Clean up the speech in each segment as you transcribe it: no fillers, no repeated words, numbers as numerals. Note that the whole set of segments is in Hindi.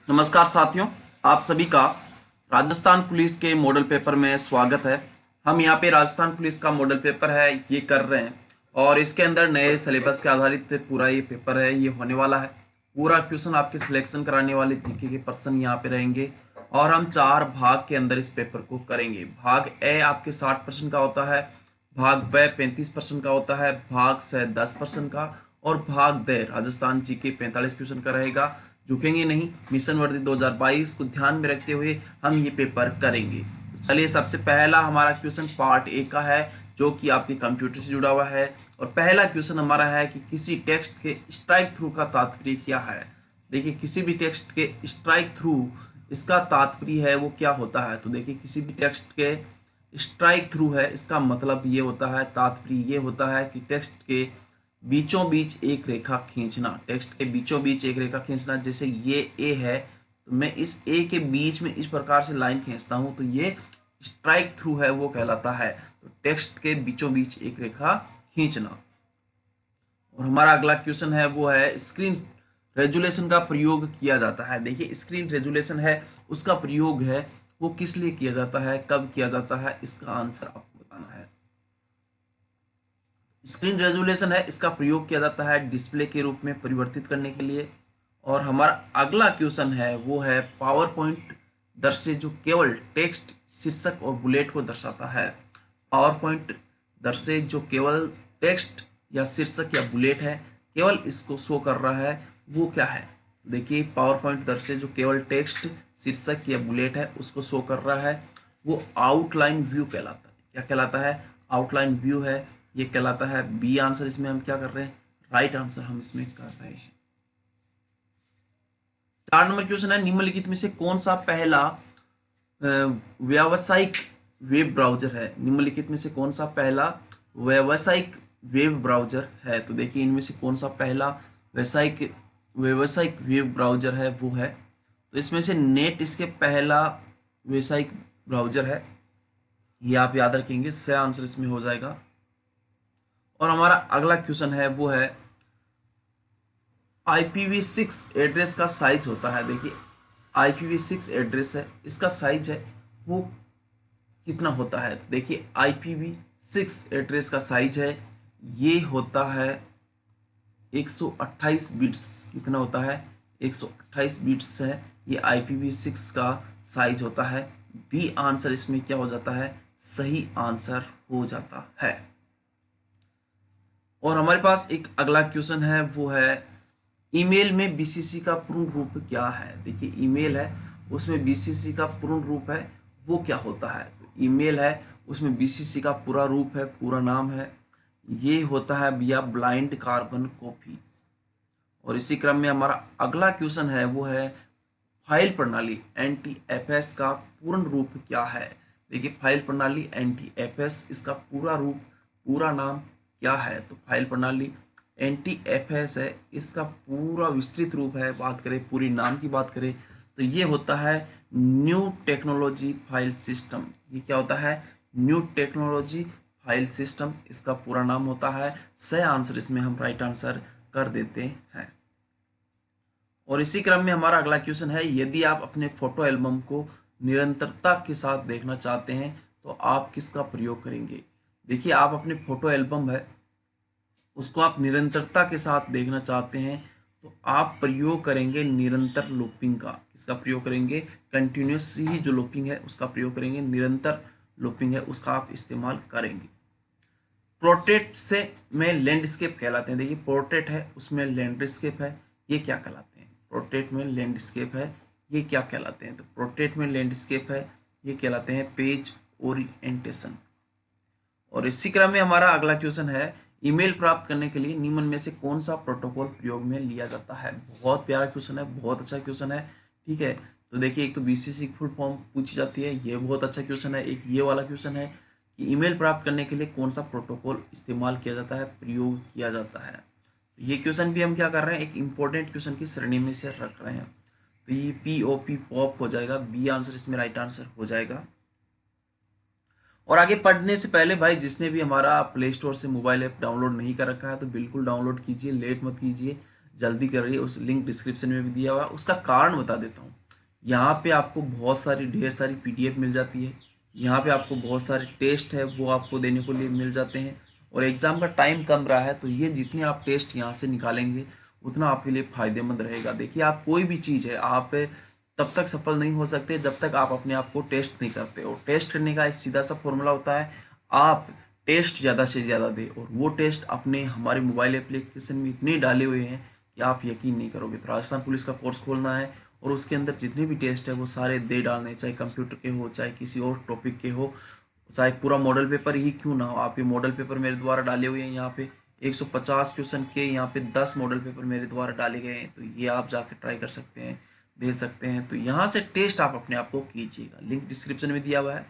नमस्कार साथियों, आप सभी का राजस्थान पुलिस के मॉडल पेपर में स्वागत है। हम यहाँ पे राजस्थान पुलिस का मॉडल पेपर है ये कर रहे हैं और इसके अंदर नए सिलेबस के आधारित पूरा ये पेपर है ये होने वाला है। पूरा क्वेश्चन आपके सिलेक्शन कराने वाले जीके के पर्सन यहाँ पे रहेंगे और हम 4 भाग के अंदर इस पेपर को करेंगे। भाग ए आपके 60% का होता है, भाग ब 35% का होता है, भाग स 10% का और भाग द राजस्थान जीके 45 क्वेश्चन का रहेगा। झुकेंगे नहीं, मिशन वर्दी 2022 को ध्यान में रखते हुए हम ये पेपर करेंगे। चलिए, सबसे पहला हमारा क्वेश्चन पार्ट ए का है जो कि आपके कंप्यूटर से जुड़ा हुआ है और पहला क्वेश्चन हमारा है कि किसी टेक्स्ट के स्ट्राइक थ्रू का तात्पर्य क्या है। देखिए, किसी भी टेक्स्ट के स्ट्राइक थ्रू इसका तात्पर्य है वो क्या होता है। तो देखिए, किसी भी टेक्स्ट के स्ट्राइक थ्रू है इसका मतलब ये होता है, तात्पर्य ये होता है कि टेक्स्ट के बीचों बीच एक रेखा खींचना। टेक्स्ट के बीचों बीच एक रेखा खींचना, जैसे ये ए है तो मैं इस ए के बीच में इस प्रकार से लाइन खींचता हूं तो ये स्ट्राइक थ्रू है वो कहलाता है। तो टेक्स्ट के बीचों बीच एक रेखा खींचना। और हमारा अगला क्वेश्चन है वो है स्क्रीन रेजुलेशन का प्रयोग किया जाता है। देखिए, स्क्रीन रेजुलेशन है उसका प्रयोग है वो किस लिए किया जाता है, कब किया जाता है, इसका आंसर आपको बताना है। स्क्रीन रेजोल्यूशन है इसका प्रयोग किया जाता है डिस्प्ले के रूप में परिवर्तित करने के लिए। और हमारा अगला क्वेश्चन है वो है पावर पॉइंट दृश्य जो केवल टेक्स्ट, शीर्षक और बुलेट को दर्शाता है। पावर पॉइंट दृश्य जो केवल टेक्स्ट या शीर्षक या बुलेट है, केवल इसको शो कर रहा है, वो क्या है। देखिए, पावर पॉइंट दृश्य जो केवल टेक्स्ट, शीर्षक या बुलेट है उसको शो कर रहा है वो आउटलाइन व्यू कहलाता है। क्या कहलाता है? आउटलाइन व्यू है, ये कहलाता है। बी आंसर इसमें हम क्या कर रहे हैं, राइट आंसर हम इसमें कर रहे हैं। 4 नंबर क्वेश्चन है निम्नलिखित में से कौन सा पहला व्यावसायिक वेब ब्राउजर है। निम्नलिखित में से कौन सा पहला व्यावसायिक वेब ब्राउजर है। तो देखिए, इनमें से कौन सा पहला व्यावसायिक वेब ब्राउजर है वो है, तो इसमें से नेट इसके पहला व्यावसायिक ब्राउजर है, ये आप याद रखेंगे। सही आंसर इसमें हो जाएगा। और हमारा अगला क्वेश्चन है वो है IPv6 एड्रेस का साइज होता है। देखिए, IPv6 एड्रेस है इसका साइज है वो कितना होता है। तो देखिए, IPv6 एड्रेस का साइज है ये होता है 128 बिट्स। कितना होता है? 128 बिट्स है ये IPv6 का साइज होता है। बी आंसर इसमें क्या हो जाता है, सही आंसर हो जाता है। और हमारे पास एक अगला क्वेश्चन है वो है ईमेल में BCC का पूर्ण रूप क्या है। देखिए, ईमेल है उसमें BCC का पूर्ण रूप है वो क्या होता है। तो ईमेल है उसमें BCC का पूरा रूप है, पूरा नाम है, ये होता है भैया ब्लाइंड कार्बन कॉपी। और इसी क्रम में हमारा अगला क्वेश्चन है वो है फाइल प्रणाली NTFS का पूर्ण रूप क्या है। देखिए, फाइल प्रणाली NTFS इसका पूरा रूप, पूरा नाम क्या है। तो फाइल प्रणाली NTFS है इसका पूरा विस्तृत रूप है, बात करें पूरी नाम की बात करें तो ये होता है न्यू टेक्नोलॉजी फाइल सिस्टम। ये क्या होता है? न्यू टेक्नोलॉजी फाइल सिस्टम इसका पूरा नाम होता है। सही आंसर इसमें हम राइट आंसर कर देते हैं। और इसी क्रम में हमारा अगला क्वेश्चन है यदि आप अपने फोटो एल्बम को निरंतरता के साथ देखना चाहते हैं तो आप किसका प्रयोग करेंगे। देखिए, आप अपने फोटो एल्बम है उसको आप निरंतरता के साथ देखना चाहते हैं तो आप प्रयोग करेंगे निरंतर लूपिंग का। किसका प्रयोग करेंगे? कंटिन्यूस ही जो लूपिंग है उसका प्रयोग करेंगे, निरंतर लूपिंग है उसका आप इस्तेमाल करेंगे। पोर्ट्रेट से में लैंडस्केप कहलाते हैं। देखिए, पोर्ट्रेट है उसमें लैंडस्केप है, ये क्या कहलाते हैं? पोर्ट्रेट में लैंडस्केप है ये क्या कहलाते हैं? तो पोर्ट्रेट में लैंडस्केप है ये कहलाते हैं पेज ओरिएंटेशन। और इसी क्रम में हमारा अगला क्वेश्चन है ईमेल प्राप्त करने के लिए निम्न में से कौन सा प्रोटोकॉल प्रयोग में लिया जाता है। बहुत प्यारा क्वेश्चन है, बहुत अच्छा क्वेश्चन है। ठीक है, तो देखिए, एक तो BCC की फुल फॉर्म पूछी जाती है, ये बहुत अच्छा क्वेश्चन है। एक ये वाला क्वेश्चन है कि ईमेल प्राप्त करने के लिए कौन सा प्रोटोकॉल इस्तेमाल किया जाता है, प्रयोग किया जाता है। तो ये क्वेश्चन भी हम क्या कर रहे हैं, एक इंपॉर्टेंट क्वेश्चन की श्रेणी में से रख रहे हैं। तो ये POP पॉप हो जाएगा, बी आंसर इसमें राइट आंसर हो जाएगा। और आगे पढ़ने से पहले भाई, जिसने भी हमारा प्ले स्टोर से मोबाइल ऐप डाउनलोड नहीं कर रखा है तो बिल्कुल डाउनलोड कीजिए, लेट मत कीजिए। जल्दी करिए, उस लिंक डिस्क्रिप्शन में भी दिया हुआ है। उसका कारण बता देता हूँ। यहाँ पे आपको बहुत सारी ढेर सारी PDF मिल जाती है, यहाँ पे आपको बहुत सारे टेस्ट है वो आपको देने को लिए मिल जाते हैं, और एग्ज़ाम का टाइम कम रहा है तो ये जितने आप टेस्ट यहाँ से निकालेंगे उतना आपके लिए फ़ायदेमंद रहेगा। देखिए, आप कोई भी चीज़ है, आप तब तक सफल नहीं हो सकते जब तक आप अपने आप को टेस्ट नहीं करते हो। टेस्ट करने का एक सीधा सा फॉर्मूला होता है, आप टेस्ट ज़्यादा से ज़्यादा दें, और वो टेस्ट अपने हमारे मोबाइल एप्लीकेशन में इतने डाले हुए हैं कि आप यकीन नहीं करोगे। तो राजस्थान पुलिस का कोर्स खोलना है और उसके अंदर जितने भी टेस्ट है वो सारे दे डालने, चाहे कंप्यूटर के हो, चाहे किसी और टॉपिक के हो, चाहे पूरा मॉडल पेपर ही क्यों ना हो। आप ये मॉडल पेपर मेरे द्वारा डाले हुए हैं, यहाँ पे 150 क्वेश्चन के यहाँ पे 10 मॉडल पेपर मेरे द्वारा डाले गए हैं, तो ये आप जाके ट्राई कर सकते हैं, दे सकते हैं। तो यहाँ से टेस्ट आप अपने आप को कीजिएगा, लिंक डिस्क्रिप्शन में दिया हुआ है।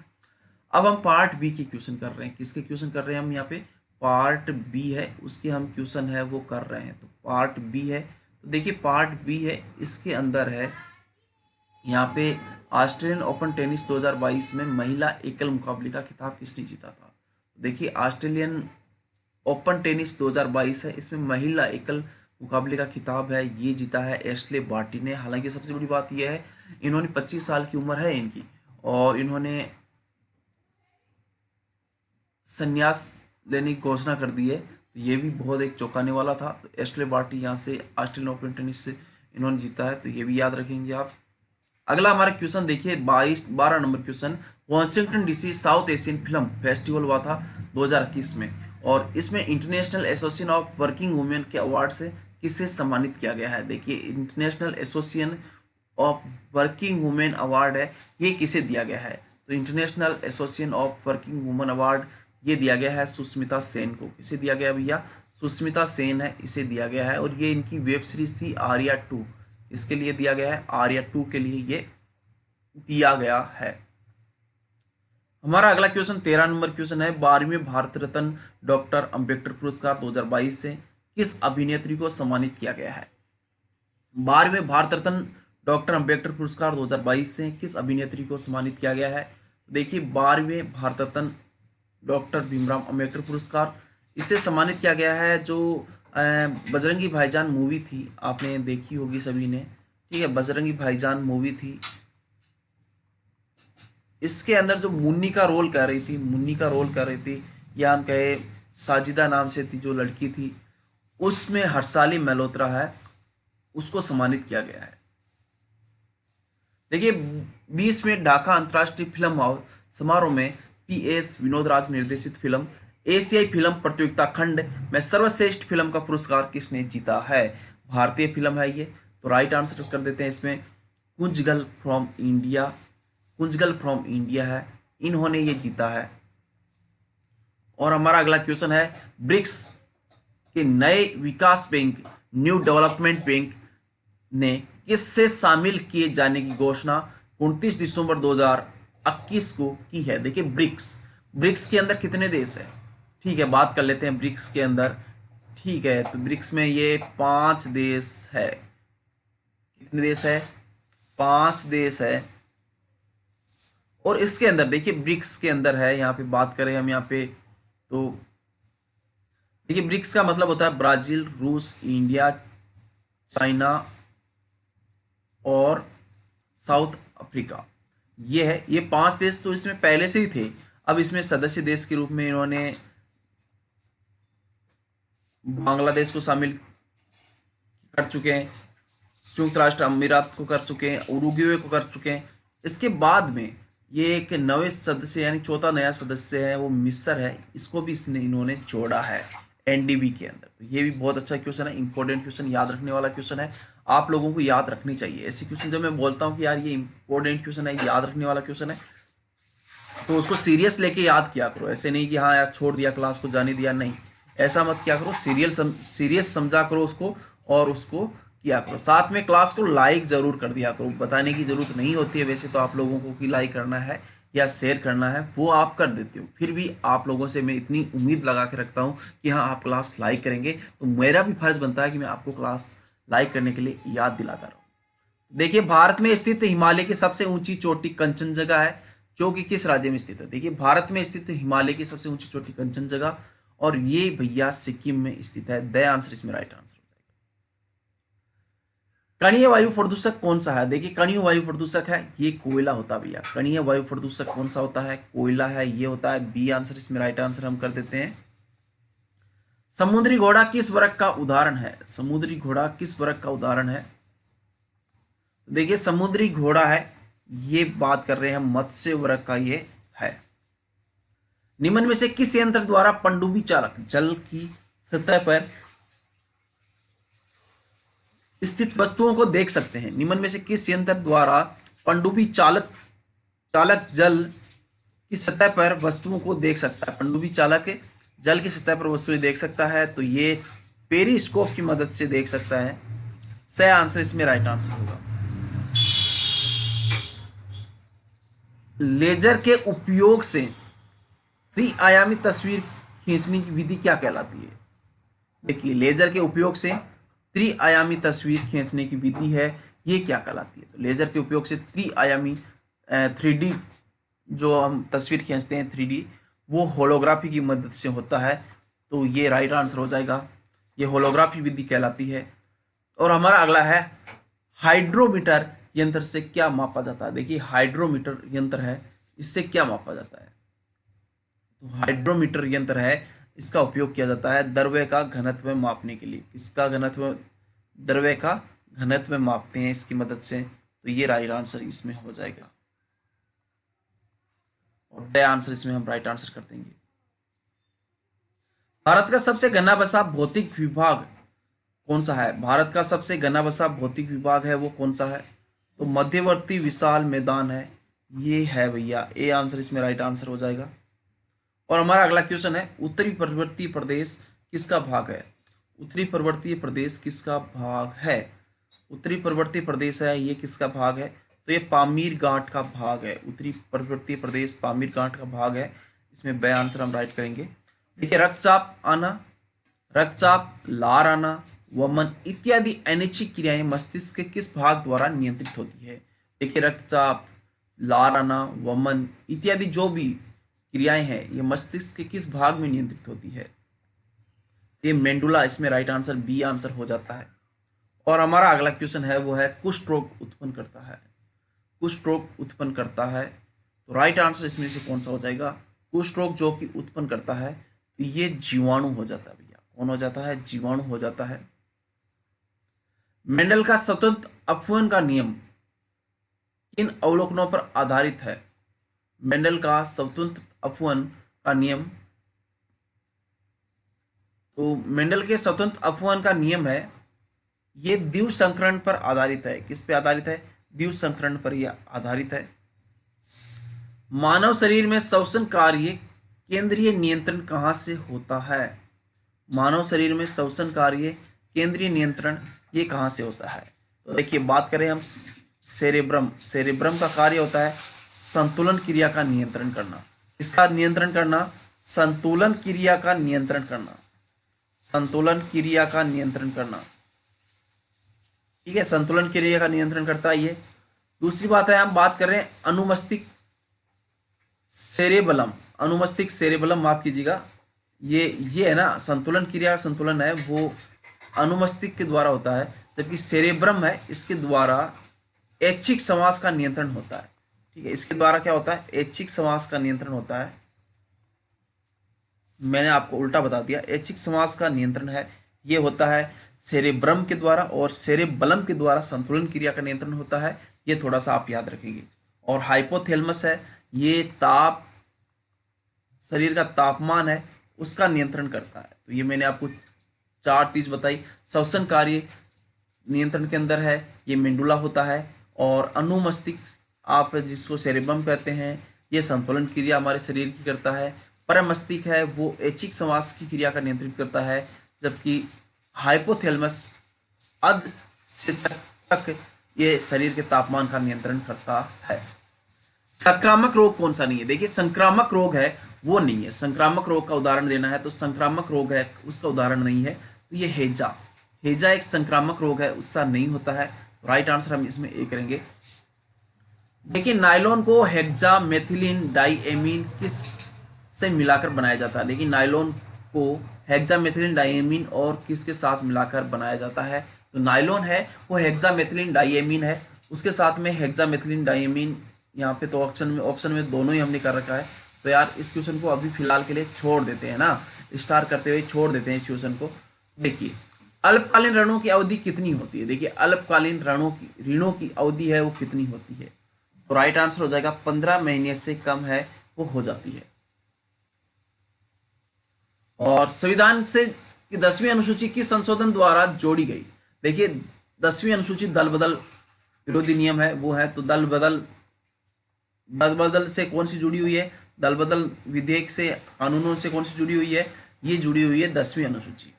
अब हम पार्ट बी के क्वेश्चन कर रहे हैं। किसके क्वेश्चन कर रहे हैं हम यहाँ पे? पार्ट बी है, उसके हम क्वेश्चन है वो कर रहे हैं। तो पार्ट बी है, तो देखिए पार्ट बी है, इसके अंदर है यहाँ पे ऑस्ट्रेलियन ओपन टेनिस 2022 में महिला एकल मुकाबले का खिताब किसने जीता था? देखिए, ऑस्ट्रेलियन ओपन टेनिस 2022 है, इसमें महिला एकल मुकाबले का खिताब है, ये जीता है एशले बार्टी ने। हालांकि सबसे बड़ी बात यह है, इन्होंने 25 साल की उम्र है इनकी, और इन्होंने संन्यास लेने की घोषणा कर दी है, तो ये भी बहुत एक चौंकाने वाला था। तो एशले बार्टी यहाँ से ऑस्ट्रेलियन ओपन टेनिस से इन्होंने जीता है, तो ये भी याद रखेंगे आप। अगला हमारा क्वेश्चन देखिए 12 number question. Washington DC south Asian film festival हुआ था 2021 में, और इसमें international association of working women के अवार्ड से किसे सम्मानित किया गया है? देखिए, international association of working women award है, ये किसे दिया गया है? तो international association of working women award ये दिया गया है सुष्मिता सेन को। किसे दिया गया भैया? सुष्मिता सेन है, इसे दिया गया है, और ये इनकी वेब सीरीज थी आर्या 2, इसके लिए दिया गया है, आर्या 2 के लिए ये दिया गया है। हमारा अगला क्वेश्चन 13 नंबर क्वेश्चन है। 12वें भारत रत्न डॉक्टर अंबेडकर पुरस्कार 2022 से किस अभिनेत्री को सम्मानित किया गया है? 12वें भारत रत्न डॉक्टर अंबेडकर पुरस्कार 2022 से किस अभिनेत्री को सम्मानित किया गया है? देखिए, 12वें भारत रत्न डॉक्टर भीमराव अंबेडकर पुरस्कार इसे सम्मानित किया गया है, जो बजरंगी भाईजान मूवी थी, आपने देखी होगी सभी ने, ठीक है, बजरंगी भाईजान मूवी थी, इसके अंदर जो मुन्नी का रोल कर रही थी, या हम कहे साजिदा नाम से थी जो लड़की थी, उसमें हर्षाली मल्होत्रा है, उसको सम्मानित किया गया है। देखिए, 20वें ढाका अंतर्राष्ट्रीय फिल्म समारोह में PS विनोद राज निर्देशित फिल्म एशियाई फिल्म प्रतियोगिता खंड में सर्वश्रेष्ठ फिल्म का पुरस्कार किसने जीता है? भारतीय फिल्म है ये, तो राइट आंसर कर देते हैं इसमें कुंजगल फ्रॉम इंडिया है, इन्होंने ये जीता है। और हमारा अगला क्वेश्चन है, ब्रिक्स के नए विकास बैंक न्यू डेवलपमेंट बैंक ने किससे शामिल किए जाने की घोषणा 29 दिसंबर 2021 को की है? देखिए, ब्रिक्स के अंदर कितने देश है? ठीक है, बात कर लेते हैं ब्रिक्स के अंदर। ठीक है, तो ब्रिक्स में ये 5 देश है। कितने देश है? 5 देश है। और इसके अंदर देखिए, ब्रिक्स के अंदर है, यहाँ पे बात करें हम यहाँ पे, तो देखिए ब्रिक्स का मतलब होता है ब्राजील, रूस, इंडिया, चाइना और साउथ अफ्रीका। ये है, ये 5 देश तो इसमें पहले से ही थे, अब इसमें सदस्य देश के रूप में इन्होंने बांग्लादेश को शामिल कर चुके हैं, संयुक्त राष्ट्र अमीरात को कर चुके हैं, उरुग्वे को कर चुके हैं। इसके बाद में ये एक नवे सदस्य यानी चौथा नया सदस्य है, वो मिस्र है, इसको भी इन्होंने जोड़ा है NDB के अंदर। तो ये भी बहुत अच्छा क्वेश्चन है, इंपॉर्टेंट क्वेश्चन, याद रखने वाला क्वेश्चन है, आप लोगों को याद रखनी चाहिए ऐसे क्वेश्चन। जब मैं बोलता हूँ कि यार ये इंपॉर्टेंट क्वेश्चन है, याद रखने वाला क्वेश्चन है, तो उसको सीरियस लेके याद किया करो। ऐसे नहीं कि हाँ यार छोड़ दिया, क्लास को जाने दिया, नहीं, ऐसा मत किया करो। सीरियस समझा करो उसको, और उसको किया करो। साथ में क्लास को लाइक जरूर कर दिया करो, बताने की जरूरत नहीं होती है वैसे तो आप लोगों को कि लाइक करना है या शेयर करना है, वो आप कर देते हो, फिर भी आप लोगों से मैं इतनी उम्मीद लगा के रखता हूँ कि हाँ आप क्लास लाइक करेंगे, तो मेरा भी फर्ज बनता है कि मैं आपको क्लास लाइक करने के लिए याद दिलाता रहूँ। देखिए, भारत में स्थित हिमालय की सबसे ऊंची चोटी कंचनजंगा है, जो कि किस राज्य में स्थित है? देखिए, भारत में स्थित हिमालय की सबसे ऊंची चोटी कंचनजंगा, और ये भैया सिक्किम में स्थित है। द आंसर इसमें राइट आंसर हो जाएगा। कणीय वायु प्रदूषक कौन सा है? देखिए कणीय वायु प्रदूषक है ये कोयला होता है भैया। कणीय वायु प्रदूषक कौन सा होता है? कोयला है, ये होता है। बी आंसर इसमें राइट आंसर हम कर देते हैं। समुद्री घोड़ा किस वर्ग का उदाहरण है? समुद्री घोड़ा किस वर्ग का उदाहरण है? देखिए समुद्री घोड़ा है, ये बात कर रहे हैं मत्स्य वर्ग का ये है। निम्न में से किस यंत्र द्वारा पनडुब्बी चालक जल की सतह पर स्थित वस्तुओं को देख सकते हैं? निम्न में से किस यंत्र द्वारा पनडुब्बी चालक जल की सतह पर वस्तुओं को देख सकता है? पनडुब्बी चालक जल की सतह पर वस्तुएं देख सकता है, तो ये पेरिस्कोप की मदद से देख सकता है। सही आंसर इसमें राइट आंसर होगा। लेजर के उपयोग से त्रिआयामी तस्वीर खींचने की विधि क्या कहलाती है? देखिए लेजर के उपयोग से त्रिआयामी तस्वीर खींचने की विधि है, ये क्या कहलाती है? तो लेजर के उपयोग से त्रिआयामी 3D जो हम तस्वीर खींचते हैं 3D, वो होलोग्राफी की मदद से होता है, तो ये राइट आंसर हो जाएगा। ये होलोग्राफी विधि कहलाती है। और हमारा अगला है हाइड्रोमीटर यंत्र से क्या मापा जाता है? देखिए हाइड्रोमीटर यंत्र है, इससे क्या मापा जाता है? तो हाइड्रोमीटर यंत्र है, इसका उपयोग किया जाता है द्रव्य का घनत्व मापने के लिए। इसका घनत्व, द्रव्य का घनत्व मापते हैं इसकी मदद से, तो ये राइट आंसर इसमें हो जाएगा। और द आंसर इसमें हम राइट आंसर कर देंगे। भारत का सबसे घना बसा भौतिक विभाग कौन सा है? भारत का सबसे घना बसा भौतिक विभाग है वो कौन सा है? तो मध्यवर्ती विशाल मैदान है, ये है भैया। ए आंसर इसमें राइट आंसर हो जाएगा। और हमारा अगला क्वेश्चन है उत्तरी पर्वतीय प्रदेश किसका भाग है? उत्तरी पर्वतीय प्रदेश किसका भाग है? उत्तरी पर्वतीय प्रदेश है, ये किसका भाग है? तो ये पामीर घाट का भाग है। उत्तरी पर्वतीय प्रदेश पामीर घाट का भाग है। इसमें बे आंसर हम राइट करेंगे। देखिए रक्तचाप आना, रक्तचाप, लार आना, वमन इत्यादि अनैच्छिक क्रियाएं मस्तिष्क के किस भाग द्वारा नियंत्रित होती है? देखिए रक्तचाप, लार आना, वमन इत्यादि जो भी क्रियाएं हैं ये मस्तिष्क के किस भाग में नियंत्रित होती है? ये मेंडुला, इसमें राइट आंसर बी आंसर हो जाता है। और हमारा अगला क्वेश्चन है वो है कुष्ठ रोग उत्पन्न करता है। कुष्ठ रोग उत्पन्न करता है, तो राइट आंसर इसमें से कौन सा हो जाएगा? कुष्ठ रोग जो कि उत्पन्न करता है, तो ये जीवाणु हो जाता है भैया। कौन हो जाता है? जीवाणु हो जाता है। मेंडल का स्वतंत्र अपवर्तन का नियम किन अवलोकनों पर आधारित है? मेंडल का स्वतंत्र अपवर्तन का नियम, तो मेंडल के स्वतंत्र अपवर्तन का नियम है ये द्विव संकरण पर आधारित है। किस पे आधारित है? द्विव संकरण पर यह आधारित है। मानव शरीर में श्वसन कार्य केंद्रीय नियंत्रण कहां से होता है? मानव शरीर में श्वसन कार्य केंद्रीय नियंत्रण ये कहां से होता है? तो देखिए बात करें हम सेरेब्रम, सेरेब्रम का कार्य होता है संतुलन क्रिया का नियंत्रण करना। इसका नियंत्रण करना, संतुलन क्रिया का नियंत्रण करना, संतुलन क्रिया का नियंत्रण करना, ठीक है, संतुलन क्रिया का नियंत्रण करता है ये। दूसरी बात है हम बात कर रहे हैं अनुमस्तिष्क सेरेबलम, अनुमस्तिष्क सेरेबलम माफ कीजिएगा, ये है ना संतुलन क्रिया, संतुलन है वो अनुमस्तिष्क के द्वारा होता है, जबकि सेरेब्रम है इसके द्वारा ऐच्छिक समास का नियंत्रण होता है। ठीक है, इसके द्वारा क्या होता है? ऐच्छिक समास का नियंत्रण होता है। मैंने आपको उल्टा बता दिया। ऐच्छिक समास का नियंत्रण है ये होता है सेरेब्रम के द्वारा, और सेरेबलम के द्वारा संतुलन क्रिया का नियंत्रण होता है। ये थोड़ा सा आप याद रखेंगे। और हाइपोथैलेमस है, ये ताप, शरीर का तापमान है उसका नियंत्रण करता है। तो ये मैंने आपको 4 चीज बताई। श्वसन कार्य नियंत्रण के अंदर है ये मेंडुला होता है, और अनुमस्तिष्क आप जिसको सेरेब्रम कहते हैं ये संतुलन क्रिया हमारे शरीर की करता है। परमस्तिष्क है वो ऐच्छिक समास की क्रिया का नियंत्रित करता है, जबकि हाइपोथैलेमस अर्ध तक ये शरीर के तापमान का नियंत्रण करता है। संक्रामक रोग कौन सा नहीं है? देखिए संक्रामक रोग है वो नहीं है। संक्रामक रोग का उदाहरण देना है तो संक्रामक रोग है उसका उदाहरण नहीं है, तो ये हैजा, हैजा एक संक्रामक रोग है, उसका नहीं होता है। राइट आंसर हम इसमें ए करेंगे। देखिए नायलॉन को हेक्सा मेथिलीन डाइएमीन किस से मिलाकर बनाया जाता है? देखिए नायलॉन को हेक्सा मेथिलीन डाइएमीन और किसके साथ मिलाकर बनाया जाता है? तो नायलॉन है वो हेक्सामेथिलीन डाइएमीन है, उसके साथ में हेक्सामेथिलीन डाइएमीन, यहाँ पे तो ऑप्शन में दोनों ही हमने कर रखा है। तो यार इस क्वेश्चन को अभी फिलहाल के लिए छोड़ देते हैं ना, स्टार करते हुए छोड़ देते हैं इस क्वेश्चन को। देखिए अल्पकालीन ऋणों की अवधि कितनी होती है, देखिए अल्पकालीन ऋणों की अवधि है वो कितनी होती है, तो राइट आंसर हो जाएगा 15 महीने से कम है वो हो जाती है। और संविधान से की 10वीं अनुसूची किस संशोधन द्वारा जोड़ी गई, देखिए 10वीं अनुसूची दल बदल विरोधी नियम है वो है, तो दल बदल से कौन सी जुड़ी हुई है, दल बदल विधेयक से कानूनों से कौन सी जुड़ी हुई है, ये जुड़ी हुई है 10वीं अनुसूची।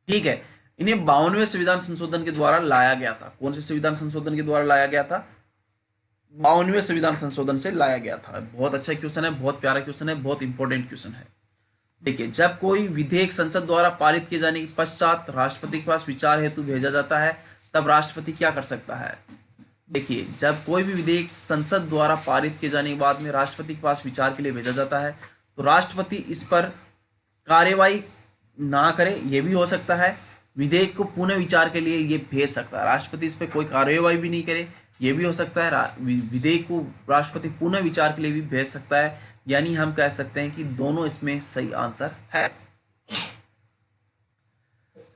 ठीक है, इन्हें 52वें संविधान संशोधन के द्वारा लाया गया था, कौन से संविधान संशोधन के द्वारा लाया गया था, 52वें संविधान संशोधन से लाया गया था। बहुत अच्छा क्वेश्चन है, बहुत प्यारा क्वेश्चन है, बहुत इंपॉर्टेंट क्वेश्चन है। देखिए जब कोई विधेयक संसद द्वारा पारित किए जाने के पश्चात राष्ट्रपति के पास विचार हेतु भेजा जाता है, तब राष्ट्रपति क्या कर सकता है, देखिए जब कोई भी विधेयक संसद द्वारा पारित किए जाने के बाद में राष्ट्रपति के पास विचार के लिए भेजा जाता है, तो राष्ट्रपति इस पर कार्यवाही ना करे, ये भी हो सकता है, विधेयक को पुनः विचार के लिए ये भेज सकता है, राष्ट्रपति इस पर कोई कार्यवाही भी नहीं करे, ये भी हो सकता है, विधेयक को राष्ट्रपति पुनः विचार के लिए भी भेज सकता है। यानी हम कह सकते हैं कि दोनों इसमें सही आंसर है।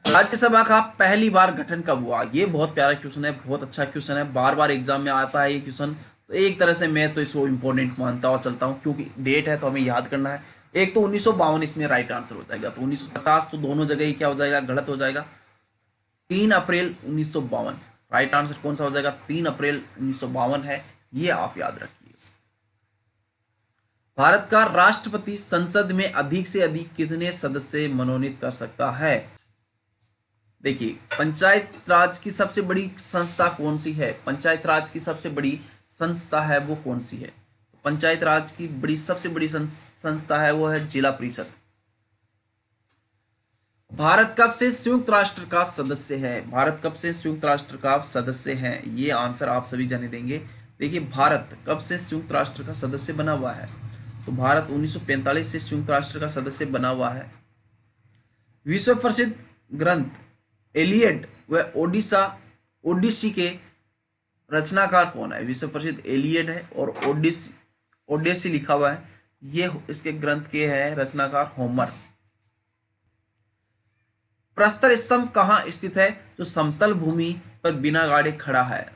राज्यसभा का पहली बार गठन कब हुआ, ये बहुत प्यारा क्वेश्चन है, बहुत अच्छा क्वेश्चन है, बार बार एग्जाम में आता है ये क्वेश्चन। तो एक तरह से मैं तो इसको इंपॉर्टेंट मानता और चलता हूँ, क्योंकि डेट है तो हमें याद करना है। एक तो 1952 इसमें राइट आंसर हो जाएगा, तो 1950 तो दोनों जगह ही क्या हो जाएगा, गलत हो जाएगा। 3 अप्रैल 1952 राइट आंसर कौन सा हो जाएगा, 3 अप्रैल 1952 है, ये आप याद रखिए। भारत का राष्ट्रपति संसद में अधिक से अधिक कितने सदस्य मनोनीत कर सकता है, देखिए पंचायत राज की सबसे बड़ी संस्था कौन सी है, पंचायत राज की सबसे बड़ी संस्था है वो कौन सी है, पंचायत राज की सबसे बड़ी संस्था है वो है जिला परिषद। भारत कब से संयुक्त राष्ट्र का सदस्य है, भारत कब से संयुक्त राष्ट्र का सदस्य है, ये आंसर आप सभी जाने देंगे। देखिए भारत कब से संयुक्त राष्ट्र का सदस्य बना हुआ है, तो भारत 1945 से संयुक्त राष्ट्र का सदस्य बना हुआ है। विश्व प्रसिद्ध ग्रंथ एलियड व ओडिसी के रचनाकार कौन है, विश्व प्रसिद्ध एलियड है और ओडिसी लिखा हुआ है, ये इसके ग्रंथ के है रचनाकार होमर। प्रस्तर स्तंभ कहाँ स्थित है, जो समतल भूमि पर बिना गाड़े खड़ा है,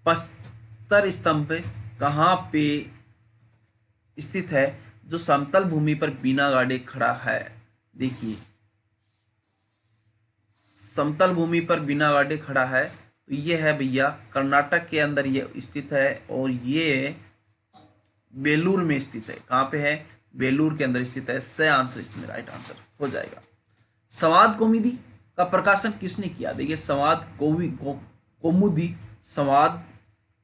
प्रस्तर स्तंभ कहाँ पे स्थित है, जो समतल भूमि पर बिना गाड़े खड़ा है, देखिए समतल भूमि पर बिना गाड़े खड़ा है, तो ये है भैया कर्नाटक के अंदर ये स्थित है, और ये बेलूर में स्थित है, कहाँ पे है, बेलूर के अंदर स्थित है, सही आंसर इसमें राइट आंसर हो जाएगा। संवाद कौमुदी का प्रकाशन किसने किया, देखिए संवाद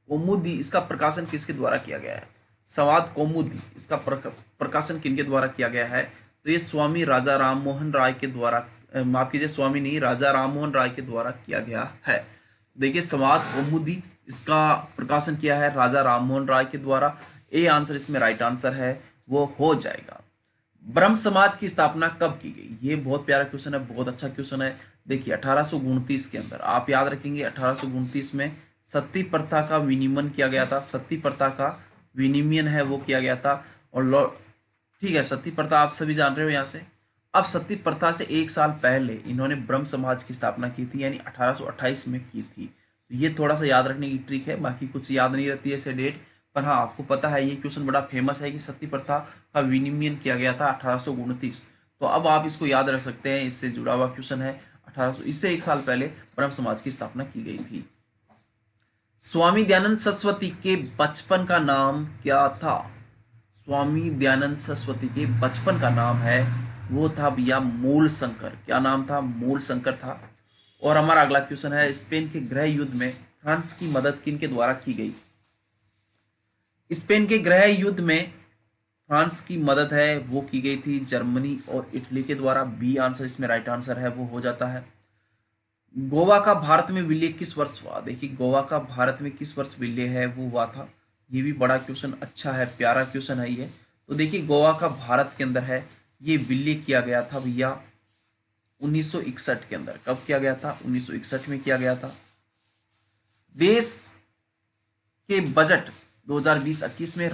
कौमुदी इसका प्रकाशन किसके द्वारा किया गया है, संवाद कौमुदी इसका प्रकाशन किनके द्वारा किया गया है, तो ये स्वामी राजा राममोहन राय के द्वारा, माफ कीजिए स्वामी नहीं, राजा राममोहन राय के द्वारा किया गया है। देखिए संवाद कौमुदी इसका प्रकाशन किया है राजा राममोहन राय के द्वारा, ए आंसर इसमें राइट आंसर है वो हो जाएगा। ब्रह्म समाज की स्थापना कब की गई, ये बहुत प्यारा क्वेश्चन है, बहुत अच्छा क्वेश्चन है। देखिए 1829 के अंदर आप याद रखेंगे, 1829 में सती प्रथा का विनियमन किया गया था, सती प्रथा का विनियमन है वो किया गया था। और ठीक है, सती प्रथा आप सभी जान रहे हो यहाँ से। अब सती प्रथा से 1 साल पहले इन्होंने ब्रह्म समाज की स्थापना की थी, यानी 1828 में की थी। तो ये थोड़ा सा याद रखने की ट्रिक है, बाकी कुछ याद नहीं रहती है ऐसे डेट, पर हाँ आपको पता है ये क्वेश्चन बड़ा फेमस है कि सती प्रथा का विनियमन किया गया था 1829। तो अब आप इसको याद रख सकते हैं, इससे जुड़ा हुआ क्वेश्चन है। 1800 इससे 1 साल पहले ब्रह्म समाज की स्थापना की गई थी। स्वामी दयानंद सरस्वती के बचपन का नाम क्या था, स्वामी दयानंद सरस्वती के बचपन का नाम है वो था भैया मूल शंकर, क्या नाम था, मूल शंकर था। और हमारा अगला क्वेश्चन है, स्पेन के गृह युद्ध में फ्रांस की मदद किनके द्वारा की गई, स्पेन के गृह युद्ध में फ्रांस की मदद है वो की गई थी जर्मनी और इटली के द्वारा, बी आंसर इसमें राइट आंसर है वो हो जाता है। गोवा का भारत में विलय किस वर्ष हुआ, देखिए गोवा का भारत में किस वर्ष विलय है वो हुआ था, ये भी बड़ा क्वेश्चन अच्छा है, प्यारा क्वेश्चन है ये। तो देखिए गोवा का भारत के अंदर है, ये विलय किया गया था भैया 1961 के अंदर। कब किया गया था? 1961 में किया गया था। देश के बजट 2020-21 में